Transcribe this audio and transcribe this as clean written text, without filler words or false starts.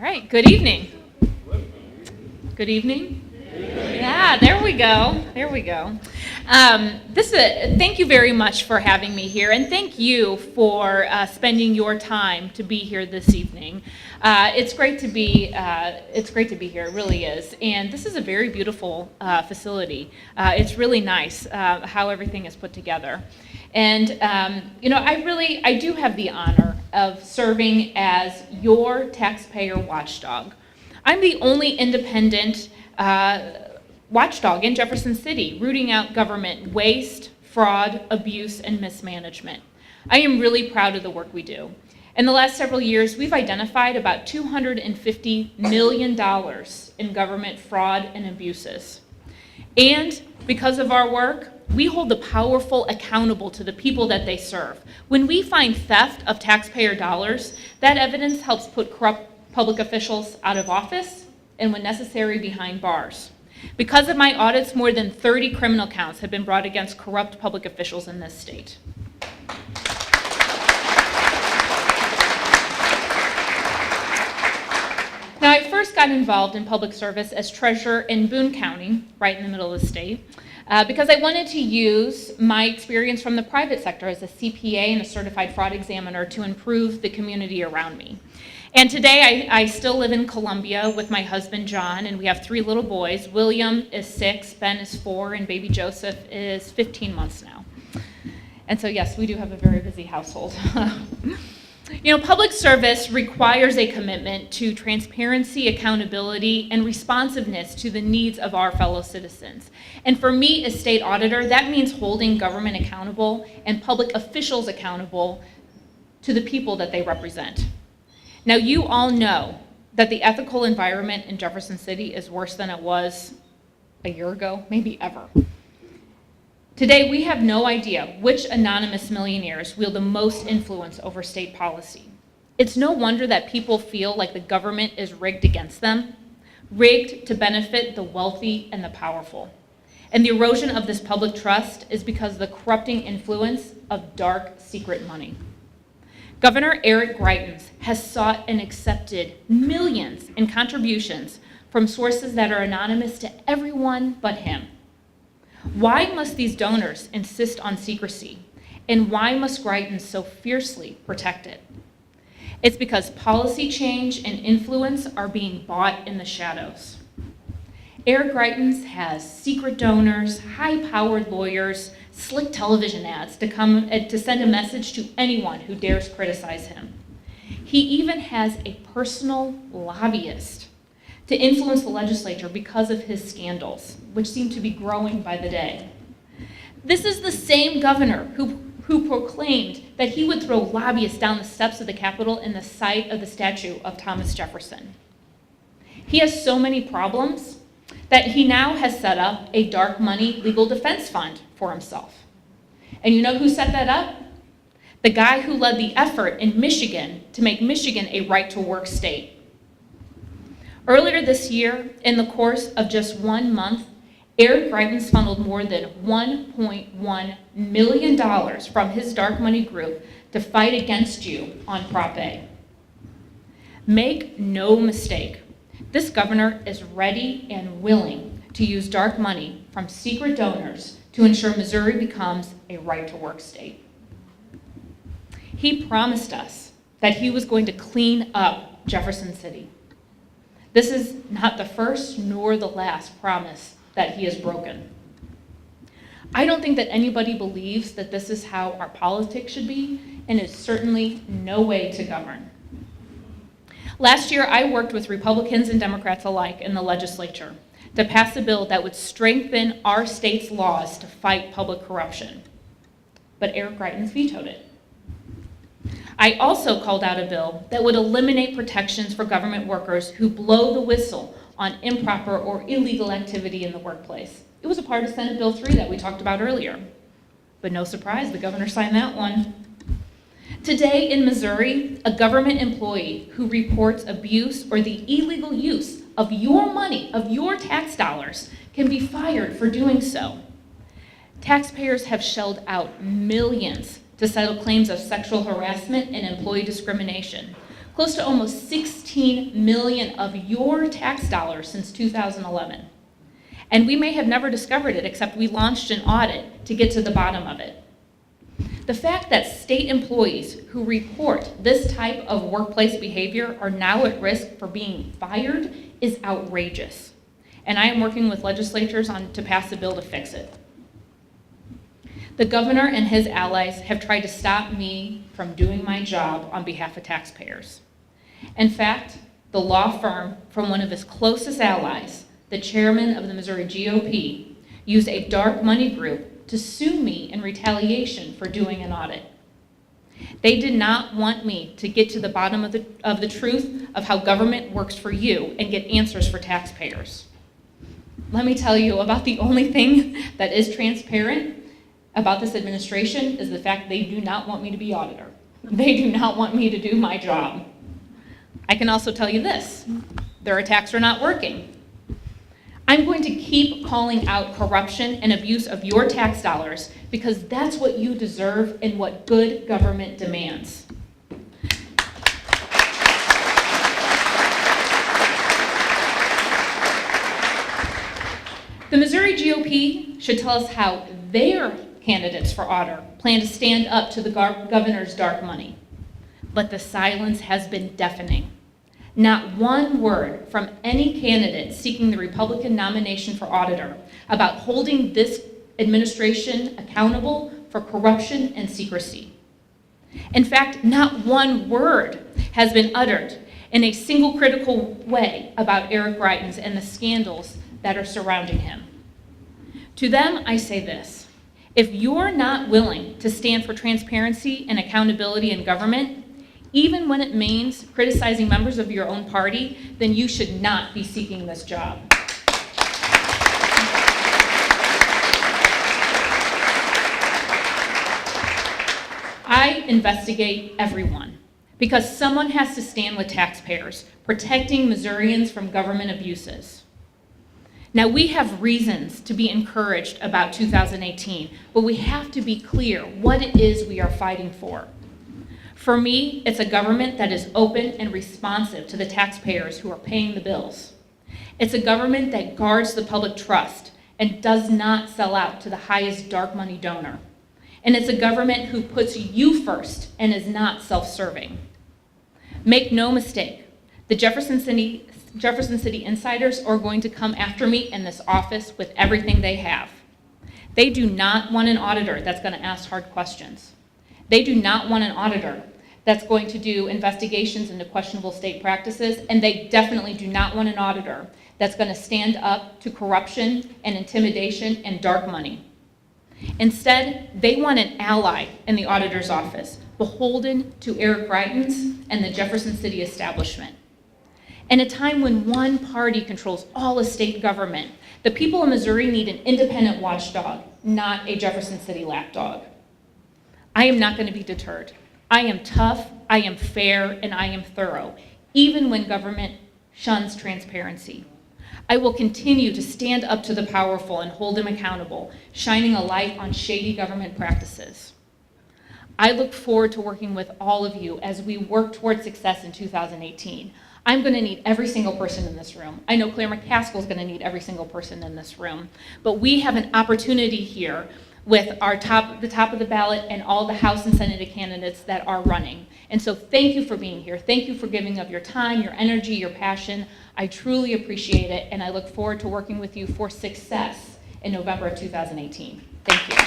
right, good evening. Good evening? Yeah, there we go. Thank you very much for having me here, and thank you for spending your time to be here this evening. It's great to be here. It really is. And this is a very beautiful facility. It's really nice how everything is put together. And I do have the honor of serving as your taxpayer watchdog. I'm the only independent watchdog in Jefferson City, rooting out government waste, fraud, abuse, and mismanagement. I am really proud of the work we do. In the last several years, we've identified about $250 million in government fraud and abuses. And because of our work, we hold the powerful accountable to the people that they serve. When we find theft of taxpayer dollars, that evidence helps put corrupt public officials out of office and, when necessary, behind bars. Because of my audits, more than 30 criminal counts have been brought against corrupt public officials in this state. Now, I first got involved in public service as treasurer in Boone County, right in the middle of the state, because I wanted to use my experience from the private sector as a CPA and a certified fraud examiner to improve the community around me. And today I still live in Columbia with my husband, John, and we have 3 little boys. William is 6, Ben is 4, and baby Joseph is 15 months now. And so, yes, we do have a very busy household. Public service requires a commitment to transparency, accountability, and responsiveness to the needs of our fellow citizens. And for me as state auditor, that means holding government accountable and public officials accountable to the people that they represent. Now, you all know that the ethical environment in Jefferson City is worse than it was a year ago, maybe ever. Today, we have no idea which anonymous millionaires wield the most influence over state policy. It's no wonder that people feel like the government is rigged against them, rigged to benefit the wealthy and the powerful. And the erosion of this public trust is because of the corrupting influence of dark, secret money. Governor Eric Greitens has sought and accepted millions in contributions from sources that are anonymous to everyone but him. Why must these donors insist on secrecy? And why must Greitens so fiercely protect it? It's because policy change and influence are being bought in the shadows. Eric Greitens has secret donors, high-powered lawyers, slick television ads to send a message to anyone who dares criticize him. He even has a personal lobbyist to influence the legislature because of his scandals, which seem to be growing by the day. This is the same governor who proclaimed that he would throw lobbyists down the steps of the Capitol in the sight of the statue of Thomas Jefferson. He has so many problems that he now has set up a dark money legal defense fund for himself. And you know who set that up? The guy who led the effort in Michigan to make Michigan a right-to-work state. Earlier this year, in the course of just 1 month, Eric Greitens funneled more than $1.1 million from his dark money group to fight against you on Prop A. Make no mistake, this governor is ready and willing to use dark money from secret donors to ensure Missouri becomes a right-to-work state. He promised us that he was going to clean up Jefferson City. This is not the first nor the last promise that he has broken. I don't think that anybody believes that this is how our politics should be, and it's certainly no way to govern. Last year, I worked with Republicans and Democrats alike in the legislature to pass a bill that would strengthen our state's laws to fight public corruption. But Eric Greitens vetoed it. I also called out a bill that would eliminate protections for government workers who blow the whistle on improper or illegal activity in the workplace. It was a part of Senate Bill 3 that we talked about earlier. But no surprise, the governor signed that one. Today in Missouri, a government employee who reports abuse or the illegal use of your money, of your tax dollars, can be fired for doing so. Taxpayers have shelled out millions to settle claims of sexual harassment and employee discrimination. close to almost 16 million of your tax dollars since 2011. And we may have never discovered it, except we launched an audit to get to the bottom of it. The fact that state employees who report this type of workplace behavior are now at risk for being fired is outrageous. And I am working with legislatures to pass a bill to fix it. The governor and his allies have tried to stop me from doing my job on behalf of taxpayers. In fact, the law firm from one of his closest allies, the chairman of the Missouri GOP, used a dark money group to sue me in retaliation for doing an audit. They did not want me to get to the bottom of the truth of how government works for you and get answers for taxpayers. Let me tell you about the only thing that is transparent about this administration is the fact they do not want me to be auditor. They do not want me to do my job. I can also tell you this, their attacks are not working. I'm going to keep calling out corruption and abuse of your tax dollars because that's what you deserve and what good government demands. The Missouri GOP should tell us how their candidates for auditor plan to stand up to the governor's dark money. But the silence has been deafening. Not one word from any candidate seeking the Republican nomination for auditor about holding this administration accountable for corruption and secrecy. In fact, not one word has been uttered in a single critical way about Eric Greitens and the scandals that are surrounding him. To them, I say this: if you're not willing to stand for transparency and accountability in government, even when it means criticizing members of your own party, then you should not be seeking this job. I investigate everyone because someone has to stand with taxpayers, protecting Missourians from government abuses. Now, we have reasons to be encouraged about 2018, but we have to be clear what it is we are fighting for. For me, it's a government that is open and responsive to the taxpayers who are paying the bills. It's a government that guards the public trust and does not sell out to the highest dark money donor. And it's a government who puts you first and is not self-serving. Make no mistake, the Jefferson City insiders are going to come after me in this office with everything they have. They do not want an auditor that's going to ask hard questions. They do not want an auditor that's going to do investigations into questionable state practices, and they definitely do not want an auditor that's going to stand up to corruption and intimidation and dark money. Instead, they want an ally in the auditor's office, beholden to Eric Greitens and the Jefferson City establishment. In a time when one party controls all of state government, the people of Missouri need an independent watchdog, not a Jefferson City lapdog. I am not going to be deterred. I am tough, I am fair, and I am thorough, even when government shuns transparency. I will continue to stand up to the powerful and hold them accountable, shining a light on shady government practices. I look forward to working with all of you as we work toward success in 2018. I'm going to need every single person in this room. I know Claire McCaskill is going to need every single person in this room. But we have an opportunity here with the top of the ballot and all the House and Senate candidates that are running. And so thank you for being here. Thank you for giving up your time, your energy, your passion. I truly appreciate it, and I look forward to working with you for success in November of 2018. Thank you.